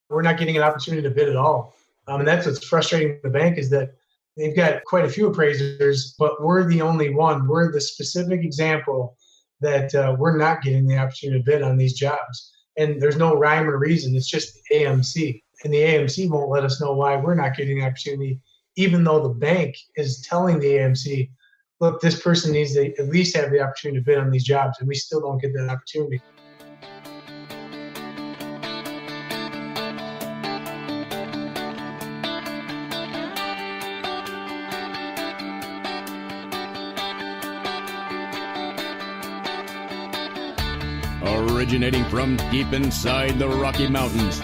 we're not getting an opportunity to bid at all. And that's what's frustrating the bank is that they've got quite a few appraisers, but we're the only one. We're the specific example that we're not getting the opportunity to bid on these jobs. And there's no rhyme or reason. It's just the AMC. And the AMC won't let us know why we're not getting the opportunity, even though the bank is telling the AMC, look, this person needs to at least have the opportunity to bid on these jobs, and we still don't get that opportunity. Originating from deep inside the Rocky Mountains,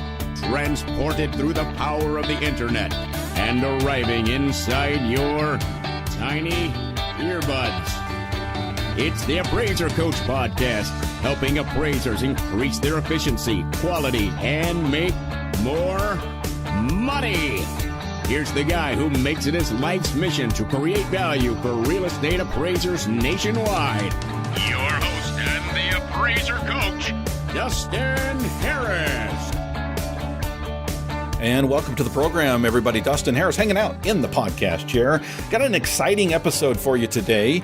transported through the power of the internet, and arriving inside your tiny earbuds. It's the Appraiser Coach Podcast, helping appraisers increase their efficiency, quality, and make more money. Here's the guy who makes it his life's mission to create value for real estate appraisers nationwide. Your host and the Appraiser Coach, Dustin Harris. And welcome to the program, everybody. Dustin Harris hanging out in the podcast chair. Got an exciting episode for you today.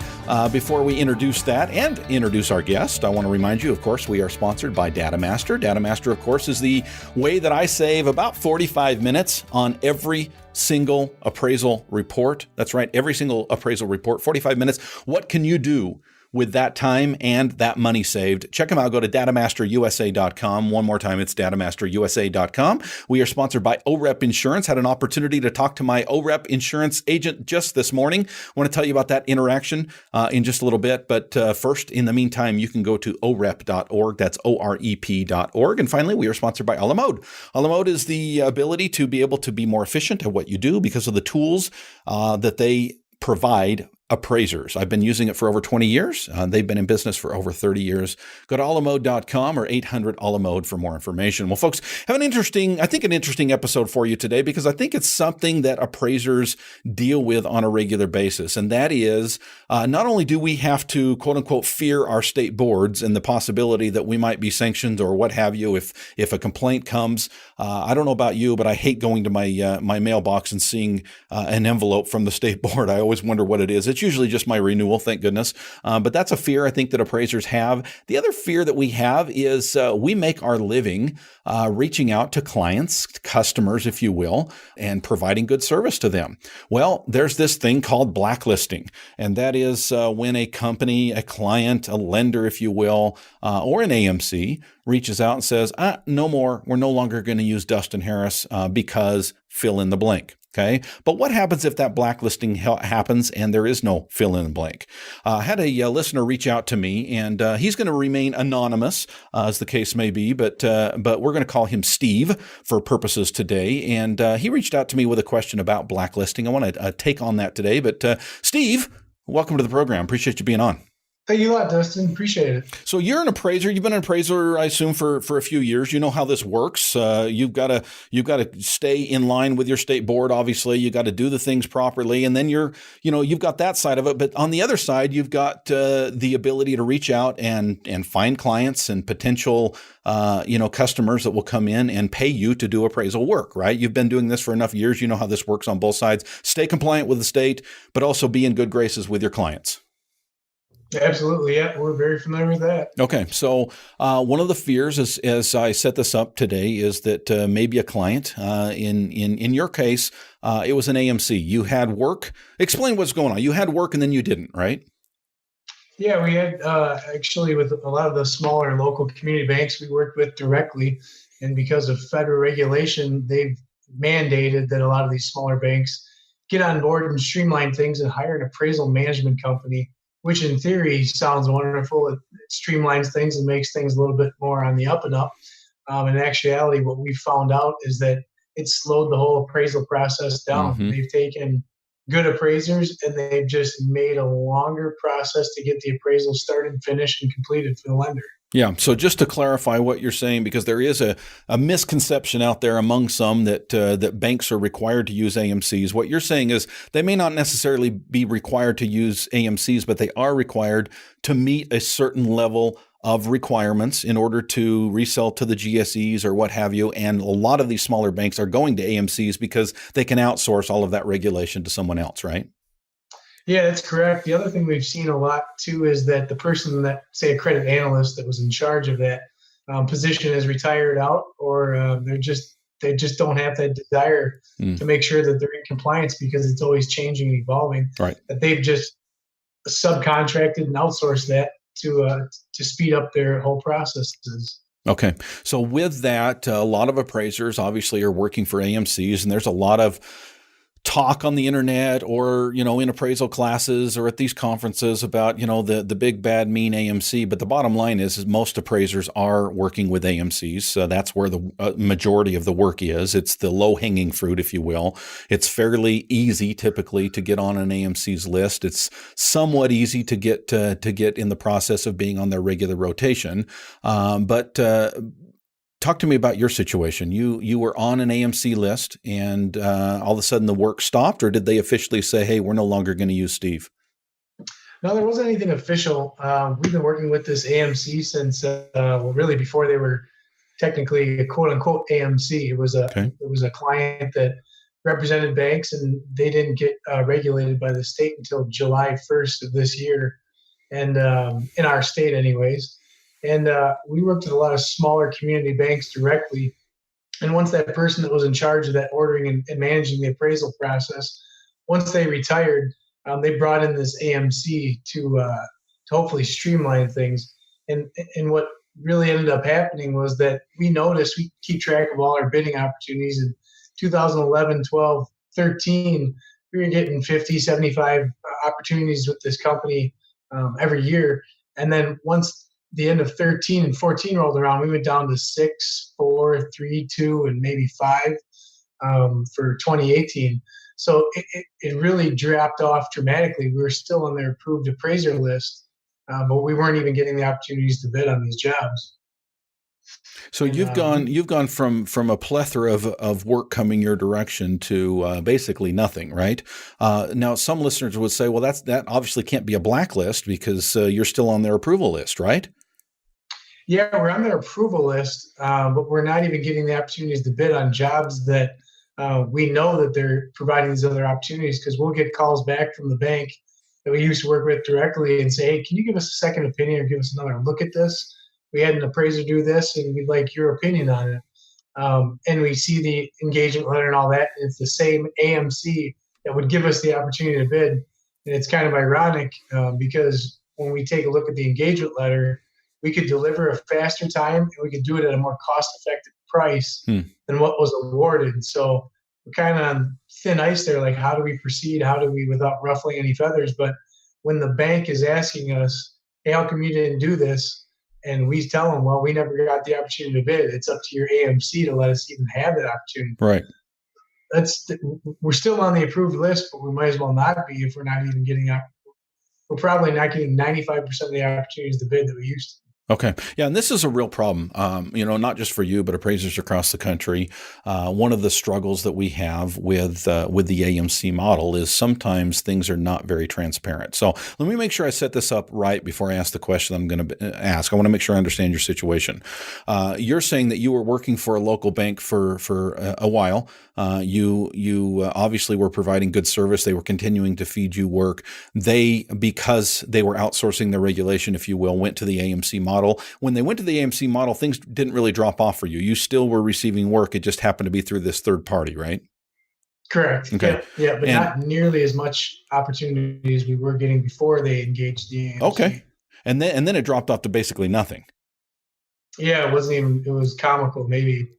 Before we introduce that and introduce our guest, I want to remind you, of course, we are sponsored by DataMaster. DataMaster, of course, is the way that I save about 45 minutes on every single appraisal report. That's right, every single appraisal report, 45 minutes. What can you do with that time and that money saved? Check them out. Go to datamasterusa.com. One more time, it's datamasterusa.com. We are sponsored by OREP Insurance. Had an opportunity to talk to my OREP insurance agent just this morning. I want to tell you about that interaction in just a little bit. But first, in the meantime, you can go to orep.org. That's OREP.org. And finally, we are sponsored by a la mode. A la mode is the ability to be able to be more efficient at what you do because of the tools that they provide appraisers. I've been using it for over 20 years. They've been in business for over 30 years. Go to alamode.com or 800-ALA-MODE for more information. Well, folks, have an interesting episode for you today because I think it's something that appraisers deal with on a regular basis. And that is, not only do we have to, quote unquote, fear our state boards and the possibility that we might be sanctioned or what have you if a complaint comes. I don't know about you, but I hate going to my mailbox and seeing an envelope from the state board. I always wonder what it is. It's usually just my renewal, thank goodness. But that's a fear I think that appraisers have. The other fear that we have is we make our living reaching out to clients, customers, if you will, and providing good service to them. Well, there's this thing called blacklisting, and that is when a company, a client, a lender, if you will, or an AMC reaches out and says, no more, we're no longer going to use Dustin Harris because fill in the blank. Okay. But what happens if that blacklisting happens and there is no fill in the blank? I had a listener reach out to me, and he's going to remain anonymous, as the case may be, but we're going to call him Steve for purposes today. And he reached out to me with a question about blacklisting. I want to take on that today. But Steve, welcome to the program. Appreciate you being on. Thank you a lot, Dustin. Appreciate it. So you're an appraiser. You've been an appraiser, I assume, for a few years. You know how this works. You've got to stay in line with your state board. Obviously, you got to do the things properly, and then you've got that side of it. But on the other side, you've got the ability to reach out and find clients and potential customers that will come in and pay you to do appraisal work. Right? You've been doing this for enough years. You know how this works on both sides. Stay compliant with the state, but also be in good graces with your clients. Absolutely. Yeah, we're very familiar with that. Okay. So one of the fears as I set this up today is that maybe a client, in your case, it was an AMC. You had work. Explain what's going on. You had work and then you didn't, right? Yeah, we had actually with a lot of the smaller local community banks we worked with directly. And because of federal regulation, they've mandated that a lot of these smaller banks get on board and streamline things and hire an appraisal management company, which in theory sounds wonderful. It streamlines things and makes things a little bit more on the up and up. In actuality, what we found out is that it slowed the whole appraisal process down. Mm-hmm. They've taken good appraisers and they've just made a longer process to get the appraisal started, finished, and completed for the lender. Yeah. So just to clarify what you're saying, because there is a misconception out there among some that that banks are required to use AMCs. What you're saying is they may not necessarily be required to use AMCs, but they are required to meet a certain level of requirements in order to resell to the GSEs or what have you. And a lot of these smaller banks are going to AMCs because they can outsource all of that regulation to someone else, right? Yeah, that's correct. The other thing we've seen a lot too is that the person that, say, a credit analyst that was in charge of that position is retired out, or they just don't have that desire to make sure that they're in compliance because it's always changing and evolving. Right. That they've just subcontracted and outsourced that to speed up their whole processes. Okay. So with that, a lot of appraisers obviously are working for AMCs, and there's a lot of talk on the internet or, in appraisal classes or at these conferences about, the big, bad, mean AMC. But the bottom line is most appraisers are working with AMCs. So that's where the majority of the work is. It's the low hanging fruit, if you will. It's fairly easy typically to get on an AMC's list. It's somewhat easy to get in the process of being on their regular rotation. But talk to me about your situation. You were on an AMC list and all of a sudden the work stopped, or did they officially say, hey, we're no longer going to use Steve? No, there wasn't anything official. We've been working with this AMC since, really before they were technically a quote unquote AMC. It was a client that represented banks, and they didn't get regulated by the state until July 1st of this year, and in our state anyways. And we worked with a lot of smaller community banks directly. And once that person that was in charge of that ordering and managing the appraisal process, once they retired, they brought in this AMC to hopefully streamline things. And what really ended up happening was that we noticed, we keep track of all our bidding opportunities. In 2011, 12, 13, we were getting 50, 75 opportunities with this company every year. And then once the end of 13 and 14 rolled around, we went down to 6, 4, 3, 2, and maybe 5 for 2018. So it really dropped off dramatically. We were still on their approved appraiser list, but we weren't even getting the opportunities to bid on these jobs. So you've gone from a plethora of work coming your direction to basically nothing, right? Now, some listeners would say, well, that obviously can't be a blacklist because you're still on their approval list, right? Yeah, we're on their approval list, but we're not even getting the opportunities to bid on jobs that we know that they're providing these other opportunities, because we'll get calls back from the bank that we used to work with directly and say, hey, can you give us a second opinion or give us another look at this? We had an appraiser do this and we'd like your opinion on it. And we see the engagement letter and all that. And it's the same AMC that would give us the opportunity to bid. And it's kind of ironic because when we take a look at the engagement letter, we could deliver a faster time and we could do it at a more cost-effective price than what was awarded. So we're kind of on thin ice there. Like, how do we proceed? How do we, without ruffling any feathers? But when the bank is asking us, hey, how come you didn't do this? And we tell them, well, we never got the opportunity to bid. It's up to your AMC to let us even have that opportunity. Right. We're still on the approved list, but we might as well not be if we're not even getting up. We're probably not getting 95% of the opportunities to bid that we used to. Okay. Yeah. And this is a real problem, not just for you, but appraisers across the country. One of the struggles that we have with the AMC model is sometimes things are not very transparent. So let me make sure I set this up right before I ask the question I'm going to ask. I want to make sure I understand your situation. You're saying that you were working for a local bank for a while. You obviously were providing good service. They were continuing to feed you work. Because they were outsourcing their regulation, if you will, went to the AMC model. When they went to the AMC model, things didn't really drop off for you. You still were receiving work. It just happened to be through this third party, right? Correct. Okay. Yeah, but not nearly as much opportunity as we were getting before they engaged the AMC. Okay. And then it dropped off to basically nothing. Yeah, it was comical. Maybe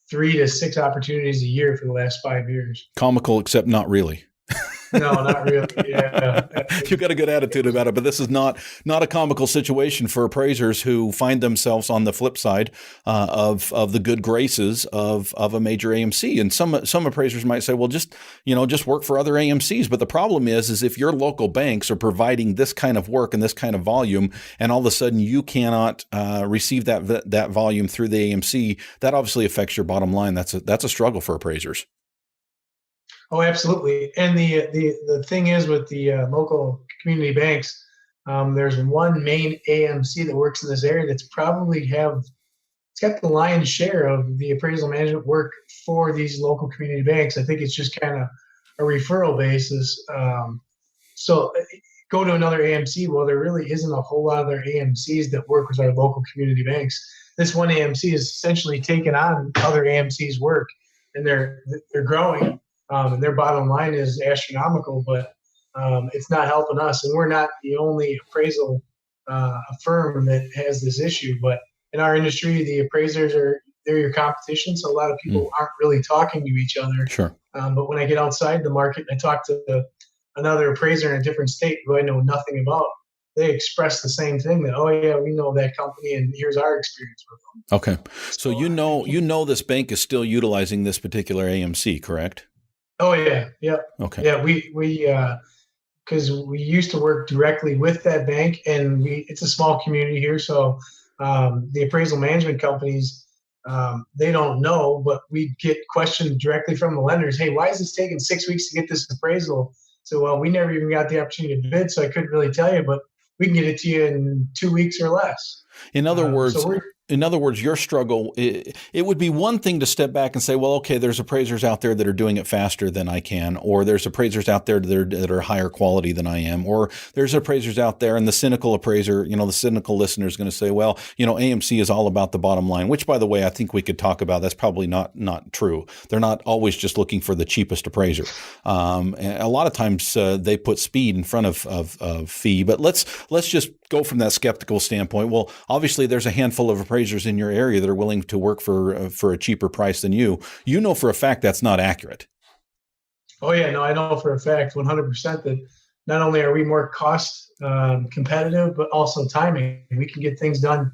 3 to 6 opportunities a year for the last 5 years. Comical, except not really. No, not really. Yeah. You've got a good attitude about it, but this is not a comical situation for appraisers who find themselves on the flip side of the good graces of a major AMC. And some appraisers might say, well, just work for other AMCs. But the problem is if your local banks are providing this kind of work and this kind of volume, and all of a sudden you cannot receive that volume through the AMC, that obviously affects your bottom line. That's a struggle for appraisers. Oh, absolutely. And the thing is with the local community banks, there's one main AMC that works in this area that's probably it's got the lion's share of the appraisal management work for these local community banks. I think it's just kind of a referral basis. So go to another AMC. Well, there really isn't a whole lot of other AMCs that work with our local community banks. This one AMC is essentially taking on other AMC's work, and they're growing. And their bottom line is astronomical, but it's not helping us. And we're not the only appraisal firm that has this issue. But in our industry, the appraisers they're your competition, so a lot of people aren't really talking to each other. Sure. But when I get outside the market and I talk to another appraiser in a different state who I know nothing about, they express the same thing, that, oh yeah, we know that company and here's our experience with them. Okay. So this bank is still utilizing this particular AMC, correct? Oh yeah. Okay. Yeah, we because we used to work directly with that bank, and it's a small community here, so the appraisal management companies, they don't know, but we get questioned directly from the lenders. Hey, why is this taking 6 weeks to get this appraisal? So, well, we never even got the opportunity to bid, so I couldn't really tell you, but we can get it to you in 2 weeks or less. In other words, your struggle, it would be one thing to step back and say, well, okay, there's appraisers out there that are doing it faster than I can, or there's appraisers out there that are higher quality than I am, or there's appraisers out there, and the cynical appraiser, the cynical listener is going to say, well, AMC is all about the bottom line, which, by the way, I think we could talk about. That's probably not true. They're not always just looking for the cheapest appraiser. A lot of times they put speed in front of fee, but let's just go from that skeptical standpoint. Well, obviously there's a handful of appraisers in your area that are willing to work for a cheaper price than you. You know for a fact that's not accurate. Oh yeah, no, I know for a fact 100% that not only are we more cost competitive, but also timing. We can get things done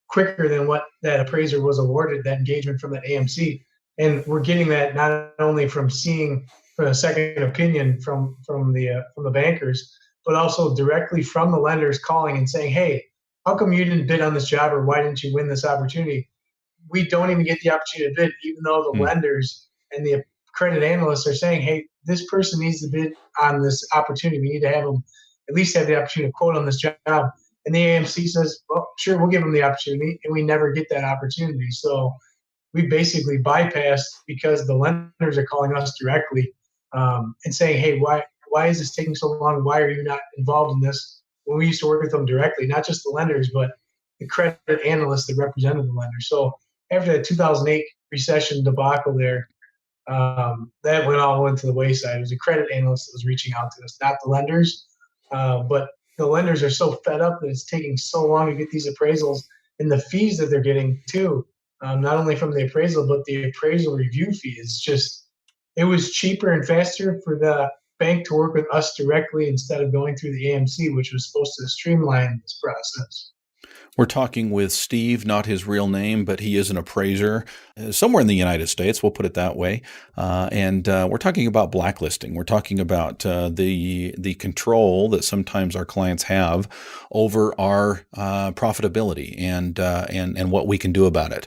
quicker than what that appraiser was awarded, that engagement from that AMC. And we're getting that not only from seeing a second opinion from the bankers, but also directly from the lenders calling and saying, hey, how come you didn't bid on this job, or why didn't you win this opportunity? We don't even get the opportunity to bid, even though the lenders and the credit analysts are saying, hey, this person needs to bid on this opportunity. We need to have them at least have the opportunity to quote on this job. And the AMC says, well, sure, we'll give them the opportunity, and we never get that opportunity. So we basically bypassed, because the lenders are calling us directly and saying, hey, why is this taking so long? Why are you not involved in this? When we used to work with them directly, not just the lenders, but the credit analysts that represented the lenders. So after that 2008 recession debacle there, that all went to the wayside. It was a credit analyst that was reaching out to us, not the lenders. But the lenders are so fed up that it's taking so long to get these appraisals, and the fees that they're getting too, not only from the appraisal, but the appraisal review fee is just, it was cheaper and faster for the bank to work with us directly instead of going through the AMC, which was supposed to streamline this process. We're talking with Steve, not his real name, but he is an appraiser somewhere in the United States. We'll put it that way. And we're talking about blacklisting. We're talking about the control that sometimes our clients have over our profitability and what we can do about it.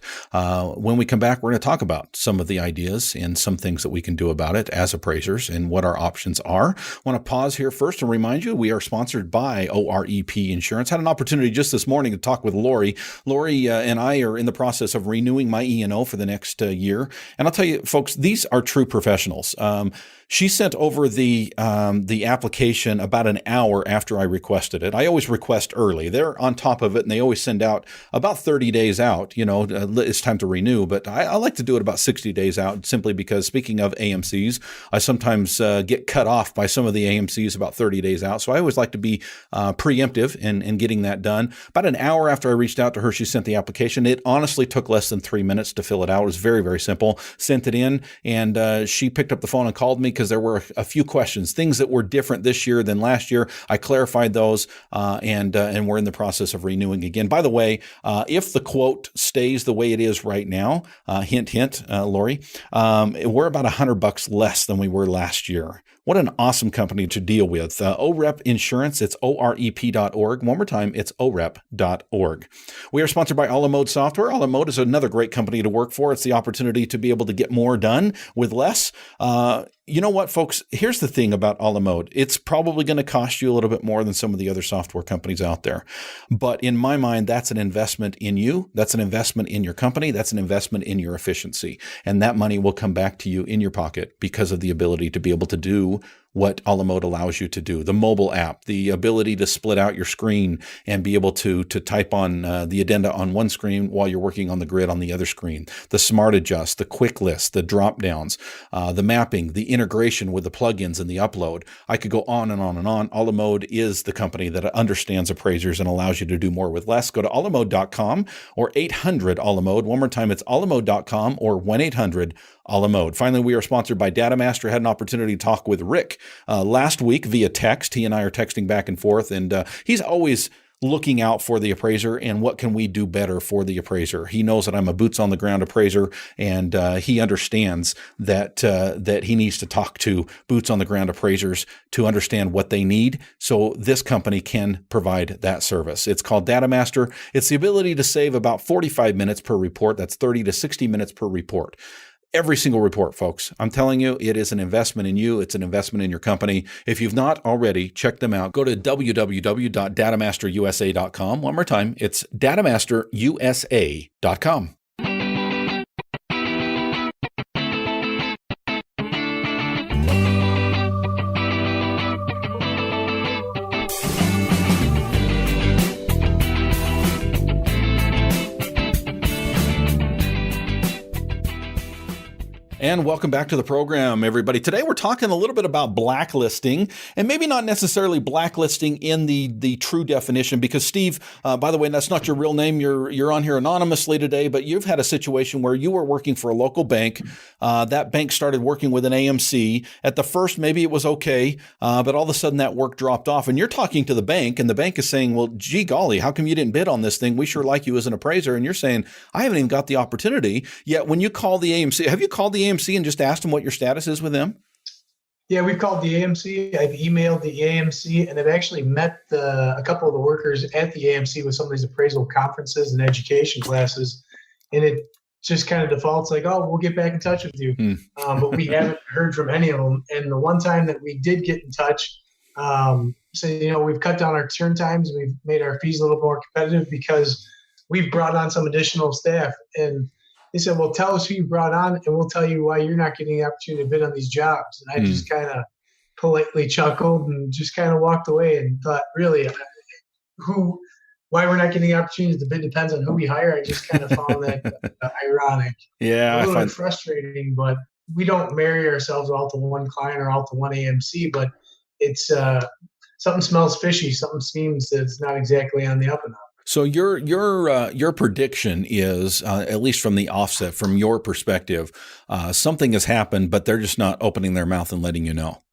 When we come back, we're going to talk about some of the ideas and some things that we can do about it as appraisers and what our options are. I want to pause here first and remind you we are sponsored by OREP Insurance. Had an opportunity just this morning to talk with Lori. Lori and I are in the process of renewing my E&O for the next year. And I'll tell you, folks, these are true professionals. She sent over the application about an hour after I requested it. I always request early. They're on top of it, and they always send out about 30 days out. It's time to renew, but I like to do it about 60 days out, simply because, speaking of AMCs, I sometimes get cut off by some of the AMCs about 30 days out. So I always like to be preemptive in getting that done. About an hour after I reached out to her, she sent the application. It honestly took less than 3 minutes to fill it out. It was very, very simple. Sent it in, and she picked up the phone and called me because there were a few questions, things that were different this year than last year. I clarified those, and we're in the process of renewing again. By the way, if the quote stays the way it is right now, hint, hint, Lori, we're about $100 less than we were last year. What an awesome company to deal with. OREP Insurance, it's OREP.org. One more time, it's OREP.org. We are sponsored by A La Mode Software. A La Mode is another great company to work for. It's the opportunity to be able to get more done with less. You know what, folks? Here's the thing about A La Mode. It's probably going to cost you a little bit more than some of the other software companies out there. But in my mind, that's an investment in you. That's an investment in your company. That's an investment in your efficiency. And that money will come back to you in your pocket because of the ability to be able to do what A La Mode allows you to do. The mobile app, the ability to split out your screen and be able to type on the addenda on one screen while you're working on the grid on the other screen. The Smart Adjust, the Quick List, the drop downs, the mapping, the integration with the plugins and the upload. I could go on and on and on. A La Mode is the company that understands appraisers and allows you to do more with less. Go to alamode.com or 800 A La Mode. One more time, it's alamode.com or 1-800 A La Mode. Finally, we are sponsored by Datamaster. Had an opportunity to talk with Rick last week via text. He and I are texting back and forth, and he's always looking out for the appraiser and what can we do better for the appraiser. He knows that I'm a boots on the ground appraiser, and he understands that he needs to talk to boots on the ground appraisers to understand what they need. So this company can provide that service. It's called Datamaster. It's the ability to save about 45 minutes per report. That's 30 to 60 minutes per report. Every single report, folks. I'm telling you, it is an investment in you. It's an investment in your company. If you've not already, check them out. Go to www.datamasterusa.com. One more time, it's datamasterusa.com. And welcome back to the program, everybody. Today we're talking a little bit about blacklisting, and maybe not necessarily blacklisting in the true definition, because Steve, by the way, that's not your real name. You're on here anonymously today, but you've had a situation where you were working for a local bank. That bank started working with an AMC. At the first, maybe it was okay, but all of a sudden that work dropped off. And you're talking to the bank, and the bank is saying, well, gee golly, how come you didn't bid on this thing? We sure like you as an appraiser. And you're saying, I haven't even got the opportunity. Yet when you call the AMC, have you called the AMC and just asked them what your status is with them? Yeah, we've called the AMC. I've emailed the AMC, and I've actually met a couple of the workers at the AMC with some of these appraisal conferences and education classes. And it just kind of defaults like, oh, we'll get back in touch with you. But we haven't heard from any of them. And the one time that we did get in touch, said, we've cut down our turn times. We've made our fees a little more competitive because we've brought on some additional staff. And they said, well, tell us who you brought on, and we'll tell you why you're not getting the opportunity to bid on these jobs. And I just kind of politely chuckled and just kind of walked away and thought, really, why we're not getting the opportunity to bid depends on who we hire. I just kind of found that ironic. Yeah, a little bit frustrating, but we don't marry ourselves all to one client or all to one AMC, but it's something smells fishy. Something seems that it's not exactly on the up and up. So your prediction is, at least from the offset, from your perspective, something has happened, but they're just not opening their mouth and letting you know.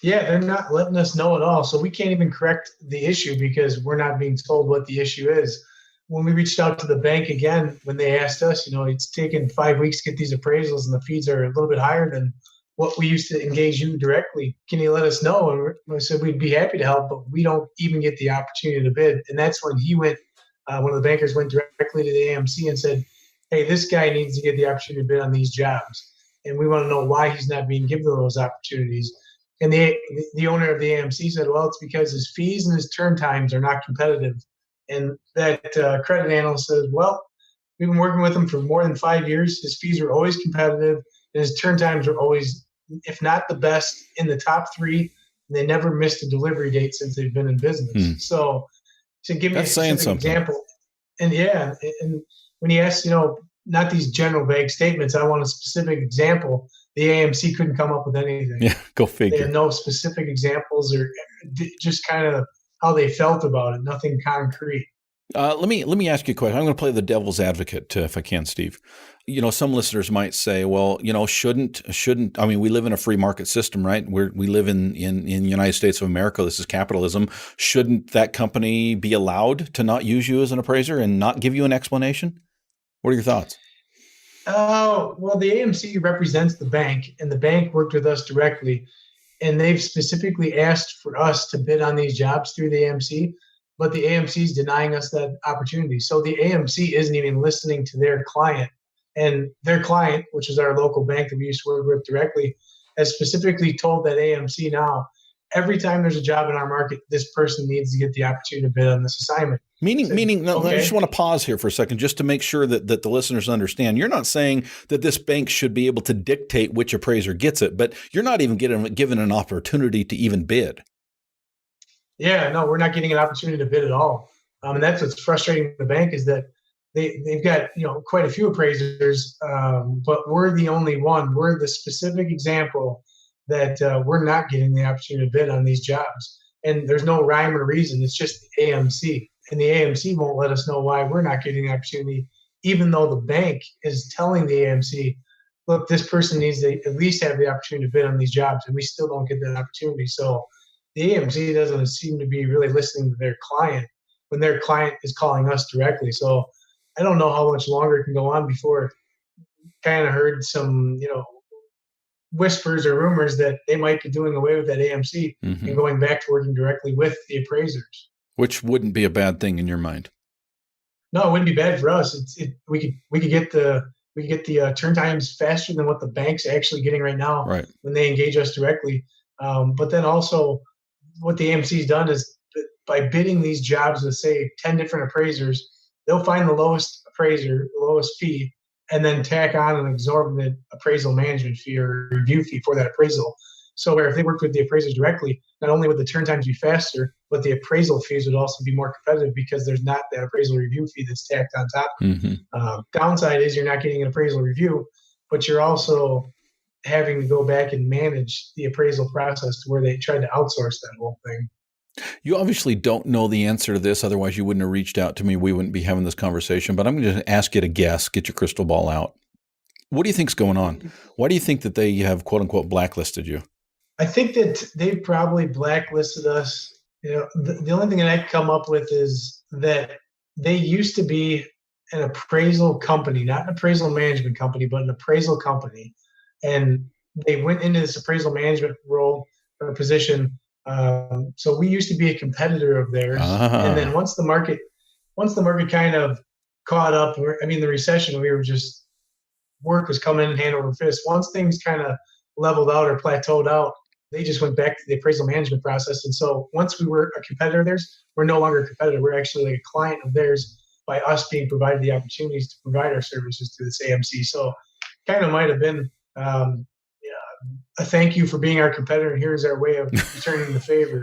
Yeah, they're not letting us know at all. So we can't even correct the issue because we're not being told what the issue is. When we reached out to the bank again, when they asked us, it's taken 5 weeks to get these appraisals and the fees are a little bit higher than what we used to engage you directly. Can you let us know? And I said, we'd be happy to help, but we don't even get the opportunity to bid. And that's when he went, one of the bankers went directly to the AMC and said, hey, this guy needs to get the opportunity to bid on these jobs. And we want to know why he's not being given those opportunities. And the owner of the AMC said, well, it's because his fees and his turn times are not competitive. And that credit analyst says, well, we've been working with him for more than 5 years. His fees are always competitive. And his turn times are always, if not the best, in the top 3. And they never missed a delivery date since they've been in business. So to give me a specific example. And yeah, and when he asked, not these general vague statements, I want a specific example. The AMC couldn't come up with anything. Yeah, go figure. They had no specific examples or just kind of how they felt about it, nothing concrete. Let me ask you a question. I'm going to play the devil's advocate, if I can, Steve. Some listeners might say, well, shouldn't I mean, we live in a free market system, right? We live in the United States of America. This is capitalism. Shouldn't that company be allowed to not use you as an appraiser and not give you an explanation? What are your thoughts? Oh, well, the AMC represents the bank, and the bank worked with us directly, and they've specifically asked for us to bid on these jobs through the AMC, but the AMC is denying us that opportunity. So the AMC isn't even listening to their client, and their client, which is our local bank that we used to work with directly, has specifically told that AMC now, every time there's a job in our market, this person needs to get the opportunity to bid on this assignment. Meaning, okay. I just want to pause here for a second just to make sure that the listeners understand. You're not saying that this bank should be able to dictate which appraiser gets it, but you're not even given an opportunity to even bid. Yeah, no, we're not getting an opportunity to bid at all. And that's what's frustrating the bank is that they've got quite a few appraisers, but we're the only one. We're the specific example that we're not getting the opportunity to bid on these jobs. And there's no rhyme or reason. It's just the AMC. And the AMC won't let us know why we're not getting the opportunity, even though the bank is telling the AMC, look, this person needs to at least have the opportunity to bid on these jobs, and we still don't get that opportunity. So the AMC doesn't seem to be really listening to their client when their client is calling us directly. So I don't know how much longer it can go on before kind of heard some, whispers or rumors that they might be doing away with that AMC and going back to working directly with the appraisers. Which wouldn't be a bad thing in your mind. No, it wouldn't be bad for us. We could get the turn times faster than what the bank's actually getting right now when they engage us directly. But then also what the AMC's done is by bidding these jobs with, say, 10 different appraisers, they'll find the lowest appraiser, the lowest fee, and then tack on an exorbitant appraisal management fee or review fee for that appraisal. So where if they worked with the appraisers directly, not only would the turn times be faster, but the appraisal fees would also be more competitive because there's not that appraisal review fee that's tacked on top. Downside is you're not getting an appraisal review, but you're also having to go back and manage the appraisal process to where they tried to outsource that whole thing. You obviously don't know the answer to this, otherwise you wouldn't have reached out to me. We wouldn't be having this conversation, but I'm going to ask you to guess, get your crystal ball out. What do you think's going on? Why do you think that they have, quote unquote, blacklisted you? I think that they've probably blacklisted us. The only thing that I come up with is that they used to be an appraisal company, not an appraisal management company, but an appraisal company. And they went into this appraisal management role or position. So we used to be a competitor of theirs. And then once the market kind of caught up, the recession, we were just, work was coming in hand over fist. Once things kind of leveled out or plateaued out, they just went back to the appraisal management process. And so once we were a competitor of theirs, we're no longer a competitor. We're actually like a client of theirs by us being provided the opportunities to provide our services to this AMC. So kind of might have been a thank you for being our competitor. Here's our way of returning the favor.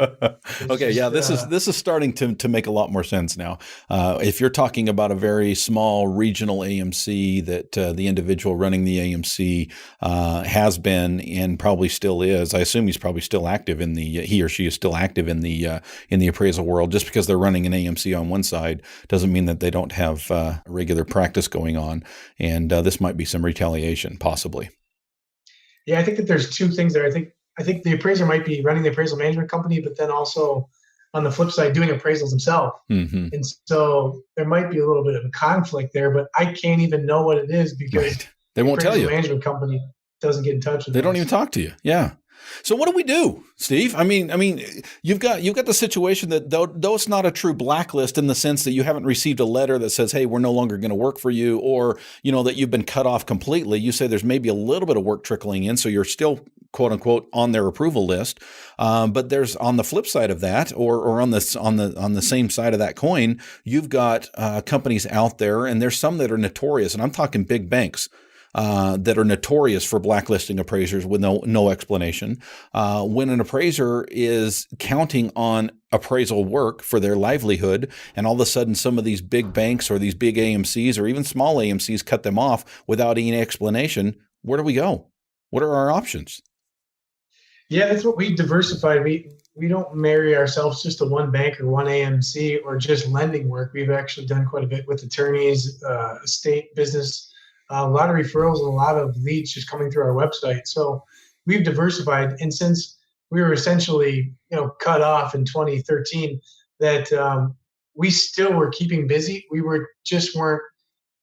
Okay, this is starting to make a lot more sense now. If you're talking about a very small regional AMC that the individual running the AMC has been and probably still is, I assume he's probably still active he or she is still active in the appraisal world. Just because they're running an AMC on one side doesn't mean that they don't have regular practice going on. And this might be some retaliation, possibly. Yeah, I think that there's two things there. I think the appraiser might be running the appraisal management company, but then also on the flip side, doing appraisals himself. And so there might be a little bit of a conflict there, but I can't even know what it is because they won't tell you. The management company doesn't get in touch with us. They don't even talk to you. Yeah. So what do we do, Steve? I mean, you've got the situation that though it's not a true blacklist in the sense that you haven't received a letter that says, hey, we're no longer going to work for you, or, that you've been cut off completely. You say there's maybe a little bit of work trickling in. So you're still, quote unquote, on their approval list. But there's on the flip side of that, or on the same side of that coin, you've got companies out there, and there's some that are notorious, and I'm talking big banks. That are notorious for blacklisting appraisers with no explanation. When an appraiser is counting on appraisal work for their livelihood, and all of a sudden some of these big banks or these big AMCs or even small AMCs cut them off without any explanation, where do we go? What are our options? Yeah, that's what we diversified. We don't marry ourselves just to one bank or one AMC or just lending work. We've actually done quite a bit with attorneys, estate business, a lot of referrals and a lot of leads just coming through our website. So we've diversified. And since we were essentially, cut off in 2013, that we still were keeping busy. We weren't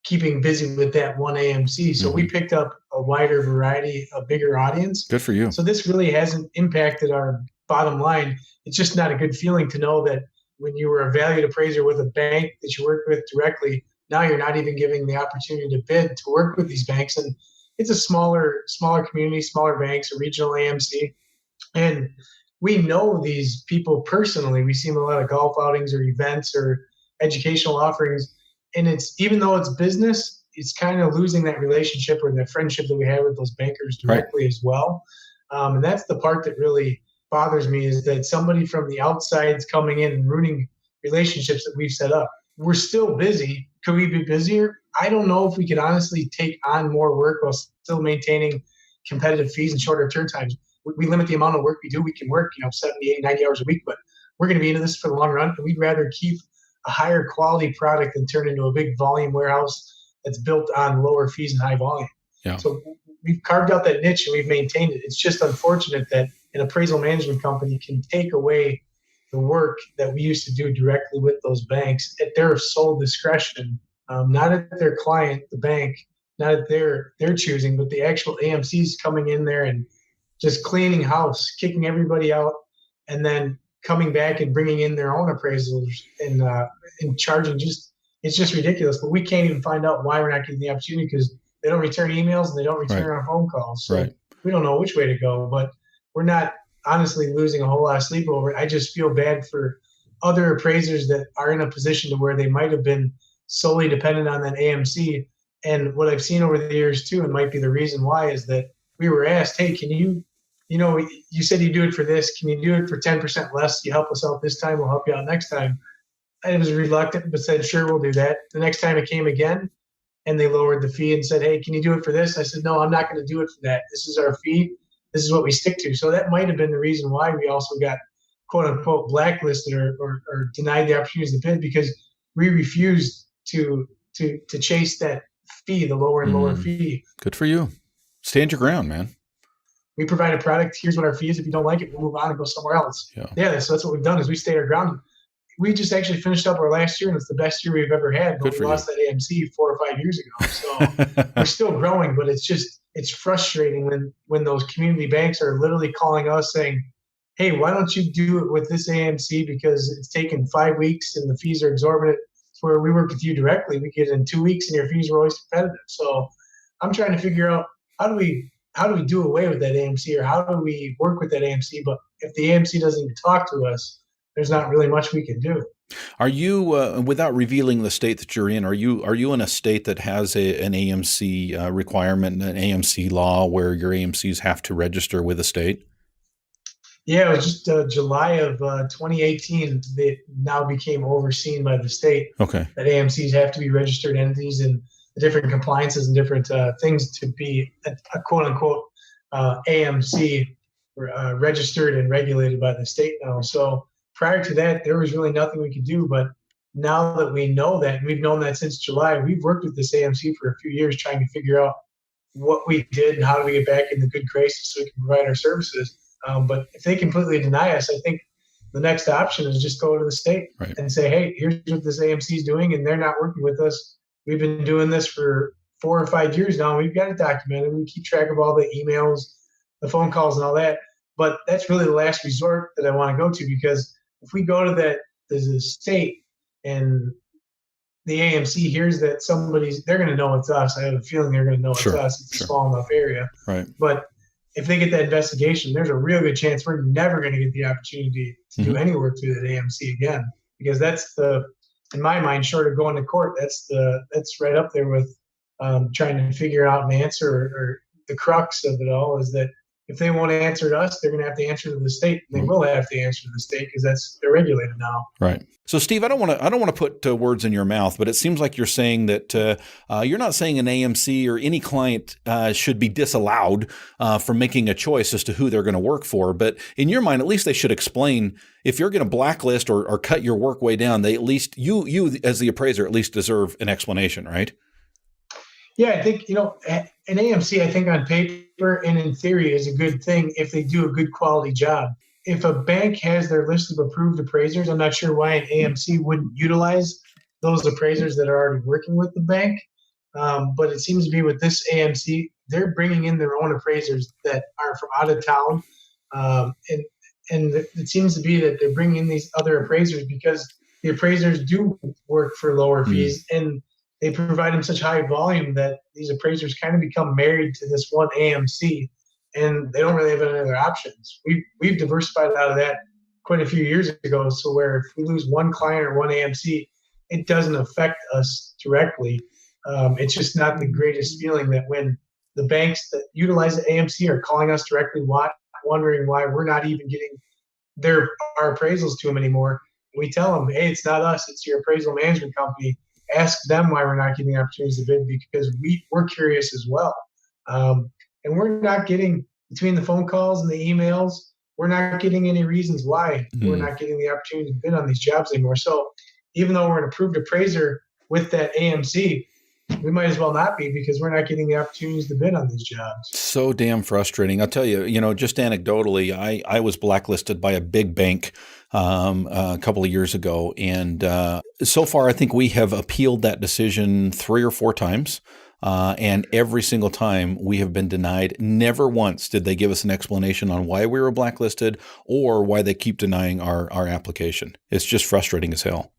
keeping busy with that one AMC. So we picked up a wider variety, a bigger audience. Good for you. So this really hasn't impacted our bottom line. It's just not a good feeling to know that when you were a valued appraiser with a bank that you worked with directly, now you're not even giving the opportunity to bid to work with these banks. And it's a smaller community, smaller banks, a regional AMC. And we know these people personally. We see them a lot of golf outings or events or educational offerings. And it's, even though it's business, it's kind of losing that relationship or the friendship that we have with those bankers directly as well. And that's the part that really bothers me, is that somebody from the outside's coming in and ruining relationships that we've set up. We're still busy. Could we be busier? I don't know if we could honestly take on more work while still maintaining competitive fees and shorter turn times. We limit the amount of work we do. We can work, 70, 80, 90 hours a week, but we're going to be into this for the long run. And we'd rather keep a higher quality product than turn into a big volume warehouse that's built on lower fees and high volume. Yeah. So we've carved out that niche and we've maintained it. It's just unfortunate that an appraisal management company can take away the work that we used to do directly with those banks at their sole discretion, not at their client, the bank, not at their choosing, but the actual AMCs coming in there and just cleaning house, kicking everybody out, and then coming back and bringing in their own appraisals and charging it's just ridiculous. But we can't even find out why we're not getting the opportunity, because they don't return emails and they don't return our phone calls. So we don't know which way to go, but we're not honestly losing a whole lot of sleep over it. I just feel bad for other appraisers that are in a position to where they might have been solely dependent on that AMC. And what I've seen over the years too, and might be the reason why, is that we were asked, hey, can you said you do it for this. Can you do it for 10% less? You help us out this time, we'll help you out next time. I was reluctant, but said, sure, we'll do that. The next time it came again, and they lowered the fee and said, hey, can you do it for this? I said, no, I'm not going to do it for that. This is our fee. This is what we stick to. So that might have been the reason why we also got, quote unquote, blacklisted or denied the opportunities to bid, because we refused to chase that fee, the lower and lower fee. Good for you. Stand your ground, man. We provide a product. Here's what our fee is. If you don't like it, we'll move on and go somewhere else. Yeah. So that's what we've done, is we stayed our ground. We just actually finished up our last year, and it's the best year we've ever had. But we lost that AMC 4 or 5 years ago. So we're still growing, but it's frustrating when those community banks are literally calling us saying, hey, why don't you do it with this AMC, because it's taken 5 weeks and the fees are exorbitant. It's where we work with you directly. We get it in 2 weeks and your fees are always competitive. So I'm trying to figure out, how do we do away with that AMC, or how do we work with that AMC? But if the AMC doesn't even talk to us, there's not really much we can do. Are you, without revealing the state that you're in, are you in a state that has an AMC requirement, an AMC law where your AMCs have to register with the state? Yeah, it was just July of 2018 that now became overseen by the state. Okay. That AMCs have to be registered entities and different compliances and different things to be a quote unquote AMC registered and regulated by the state now. So prior to that, there was really nothing we could do. But now that we know that, and we've known that since July, we've worked with this AMC for a few years trying to figure out what we did and how do we get back in the good graces so we can provide our services. But if they completely deny us, I think the next option is just go to the state and say, hey, here's what this AMC is doing, and they're not working with us. We've been doing this for 4 or 5 years now, and we've got it documented. We keep track of all the emails, the phone calls, and all that. But that's really the last resort that I want to go to, because if we go to the state and the AMC hears that they're going to know it's us. I have a feeling they're going to know it's us. It's a small enough area. Right. But if they get that investigation, there's a real good chance we're never going to get the opportunity to do any work through that AMC again, because that's in my mind, short of going to court, that's right up there with trying to figure out an answer, or the crux of it all is that if they won't answer to us, they're going to have to answer to the state. And they will have to answer to the state because they're regulated now. Right. So, Steve, I don't want to put words in your mouth, but it seems like you're saying that you're not saying an AMC or any client should be disallowed from making a choice as to who they're going to work for. But in your mind, at least they should explain, if you're going to blacklist or cut your work way down, they at least you as the appraiser at least deserve an explanation, right? Yeah, I think, an AMC, I think on paper and in theory is a good thing if they do a good quality job. If a bank has their list of approved appraisers, I'm not sure why an AMC wouldn't utilize those appraisers that are already working with the bank. But it seems to be with this AMC, they're bringing in their own appraisers that are from out of town. And it seems to be that they're bringing in these other appraisers because the appraisers do work for lower fees and they provide them such high volume that these appraisers kind of become married to this one AMC, and they don't really have any other options. We've diversified out of that quite a few years ago, so where if we lose one client or one AMC, it doesn't affect us directly. It's just not the greatest feeling that when the banks that utilize the AMC are calling us directly, wondering why we're not even getting our appraisals to them anymore. We tell them, hey, it's not us, it's your appraisal management company. Ask them why we're not getting opportunities to bid because we're curious as well. And we're not getting, between the phone calls and the emails, we're not getting any reasons why we're not getting the opportunity to bid on these jobs anymore. So even though we're an approved appraiser with that AMC, we might as well not be because we're not getting the opportunities to bid on these jobs. So damn frustrating. I'll tell you, just anecdotally, I was blacklisted by a big bank a couple of years ago. And so far, I think we have appealed that decision 3 or 4 times. And every single time we have been denied. Never once did they give us an explanation on why we were blacklisted or why they keep denying our application. It's just frustrating as hell.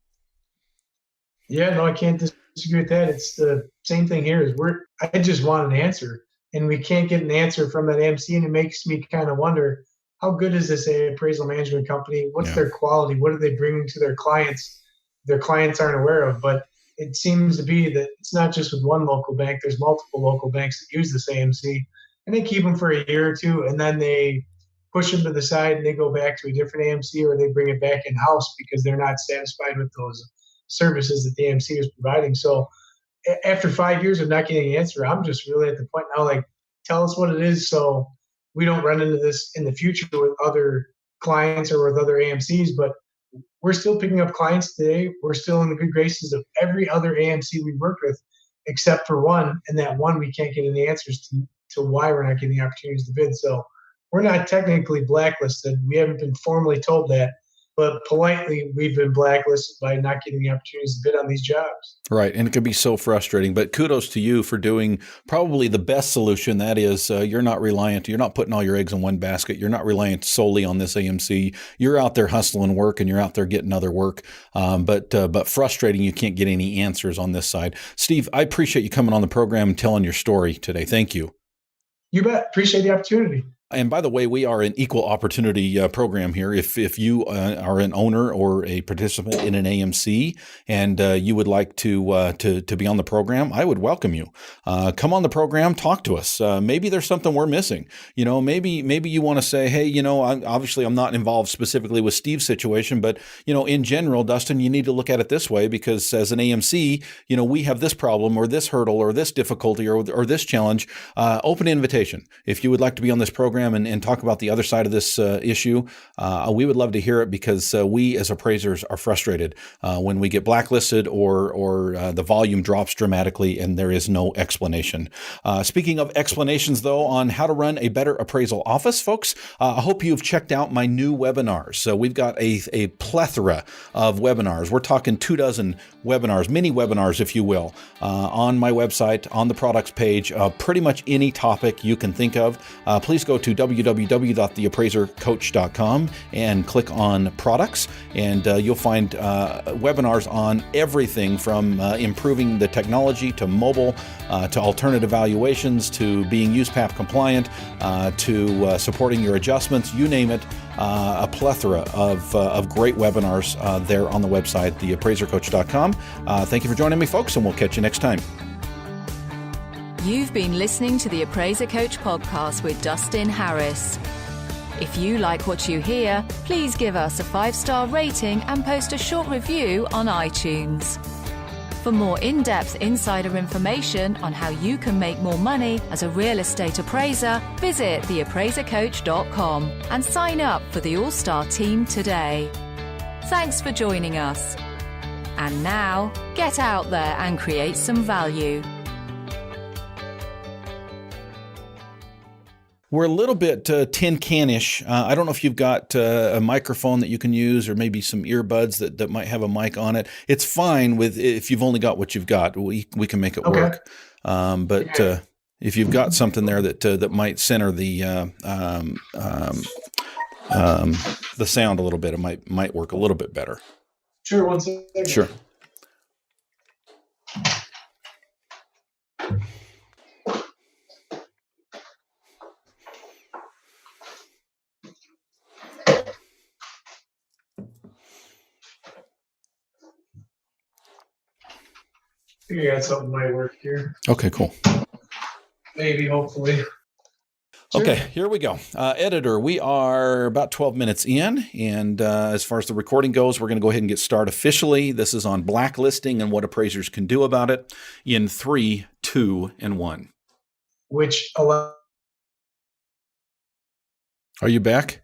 Yeah, no, I can't disagree with that. It's the same thing here. I just want an answer, and we can't get an answer from that AMC, and it makes me kind of wonder, how good is this appraisal management company? What's their quality? What are they bringing to their clients? Their clients aren't aware of, but it seems to be that it's not just with one local bank. There's multiple local banks that use this AMC, and they keep them for a year or two, and then they push them to the side, and they go back to a different AMC, or they bring it back in-house because they're not satisfied with those services that the AMC is providing. So after 5 years of not getting an answer, I'm just really at the point now, like, tell us what it is so we don't run into this in the future with other clients or with other AMCs. But we're still picking up clients today. We're still in the good graces of every other AMC we've worked with, except for one. And that one, we can't get any answers to why we're not getting the opportunities to bid. So we're not technically blacklisted. We haven't been formally told that, but politely, we've been blacklisted by not getting the opportunities to bid on these jobs. Right. And it can be so frustrating, but kudos to you for doing probably the best solution. That is, you're not putting all your eggs in one basket. You're not reliant solely on this AMC. You're out there hustling work and you're out there getting other work. But frustrating, you can't get any answers on this side. Steve, I appreciate you coming on the program and telling your story today. Thank you. You bet. Appreciate the opportunity. And by the way, we are an equal opportunity program here. If you are an owner or a participant in an AMC and you would like to be on the program, I would welcome you. Come on the program, talk to us. Maybe there's something we're missing. Maybe you want to say, hey, obviously I'm not involved specifically with Steve's situation, but in general, Dustin, you need to look at it this way because as an AMC, we have this problem or this hurdle or this difficulty or this challenge. Open invitation. If you would like to be on this program and talk about the other side of this issue, we would love to hear it because we as appraisers are frustrated when we get blacklisted or the volume drops dramatically and there is no explanation. Speaking of explanations, though, on how to run a better appraisal office, folks, I hope you've checked out my new webinars. So we've got a plethora of webinars. We're talking 24 webinars, mini webinars, if you will, on my website, on the products page, pretty much any topic you can think of. Please go to www.theappraisercoach.com and click on products, and you'll find webinars on everything from improving the technology to mobile, to alternative valuations, to being USPAP compliant, to supporting your adjustments, you name it. A plethora of great webinars there on the website, theappraisercoach.com. Thank you for joining me, folks, and we'll catch you next time. You've been listening to the Appraiser Coach podcast with Dustin Harris. If you like what you hear, please give us a 5-star rating and post a short review on iTunes. For more in-depth insider information on how you can make more money as a real estate appraiser, visit theappraisercoach.com and sign up for the All-Star team today. Thanks for joining us. And now, get out there and create some value. We're a little bit tin can-ish. I don't know if you've got a microphone that you can use or maybe some earbuds that might have a mic on it. It's fine with if you've only got what you've got. We can make it work. But if you've got something there that might center the sound a little bit, it might work a little bit better. Sure, one second. Sure. I think I got something might work here. Okay, cool. Maybe, hopefully. Sure. Okay, here we go. Editor, we are about 12 minutes in, and as far as the recording goes, we're going to go ahead and get started officially. This is on blacklisting and what appraisers can do about it in 3, 2, and 1. Which allow. Are you back?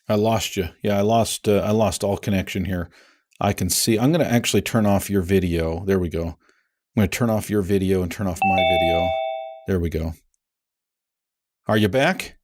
I lost you. Yeah, I lost all connection here. I can see. I'm going to actually turn off your video. There we go. I'm going to turn off your video and turn off my video. There we go. Are you back?